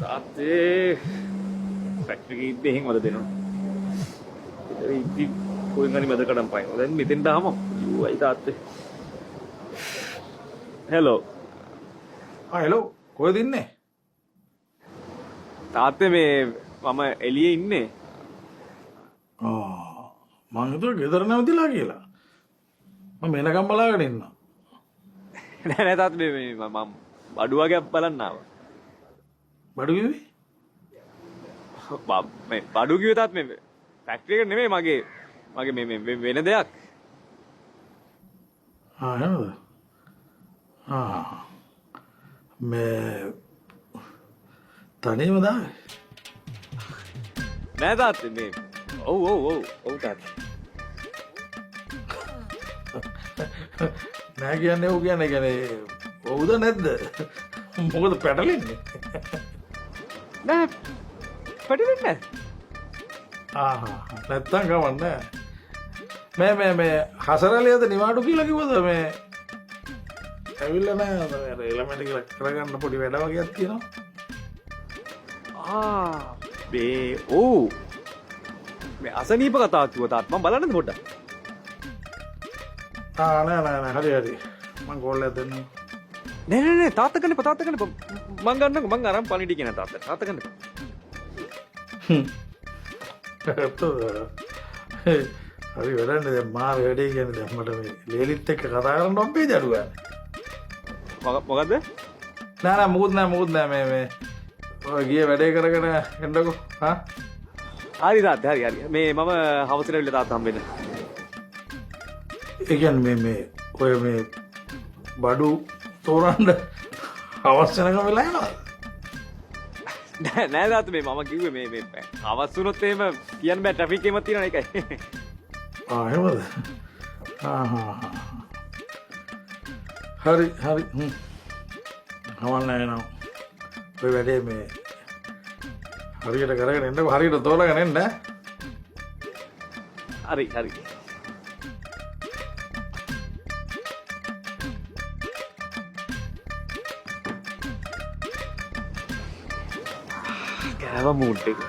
තාත්තේ ෆැක්ටරි එකේ ඉද්දී එහෙන් වද දෙනවා. ඒ ඉද්දී කොහෙන් හරි මැද කඩන් පයින්නවා. දැන් මෙතෙන්ට ආවම යුවයි තාත්තේ. හෙලෝ. හෙලෝ කොහෙද ඉන්නේ? තාත්තේ මේ මම එළියේ ඉන්නේ. මං හිතුවා ගෙදර නැවතිලා කියලා. මම එනකම් බලාගෙන ඉන්නවා. නෑ නෑ තාත්තේ මේ මම බඩු වගේක් බලන්න ආවා. බඩු කිව්වේ? මේ බඩු කිව්වේ තාත්තේ මේ ෆැක්ටරි එක නෙමෙයි මගේ මේ වෙන දෙයක්. එහෙමද? මේ තනියම දාවේ? නෑ තාත්තේ මේ ඔව් තාත්තේ. නෑ කියන්නේ ඔව් කියන්නේ ඔව්ද නැද්ද? මොකද පැටලෙන්නේ? නෑ පැටලෙන්නේ නෑ. නැත්තම් කවන්නේ. මේ හසරලියද නිවාඩු කියලා කිව්වද මේ? ඇවිල්ලා නෑ එළමෙන්ට කියලා කරගන්න පොඩි වැඩ වගේක් තියෙනවා. මේ ඔව් මේ අසනීප කතාවක් කිව්වා තාත් මම බලන්නද පොඩ්ඩක්. නෑ හරි මං කෝල් එකක් දෙන්නම්. නෑ තාත්තා ගන්න මං ගන්නකො මං අරන් පණිඩි කියන තාත්තා ගන්න. හරි වැඩන්නේ දැන් මාර වැඩේ කියන්නේ දැන් මට මේ ලේලිත් එක්ක කතා කරන්න ඔබේ දඩු ගන්න. මොකද්ද? නෑ මොකුත් නෑ මේ ඔය ගියේ වැඩේ කරගෙන එන්නකෝ. හරි තාත්තා හරි මේ මම හවසට ඇවිල්ලා තාත්තා හම්බෙන්න. ඒ කියන්නේ මේ ඔය මේ බඩු තෝරන්න අවශ්‍ය නැකම වෙලා යනවා. නෑ තාත්තා මේ මම කිව්වේ මේ අවස් වුණොත් එහෙම කියන්න බෑ ට්‍රැෆික් එකක් තියෙනවා ඒකයි. එහෙමද? හරි හවල් නෑ නෝ. ඔය වැඩේ මේ හරියට කරගෙන එන්නකො හරියට තෝරගෙන එන්න. හරි කෑව මූඩ් එක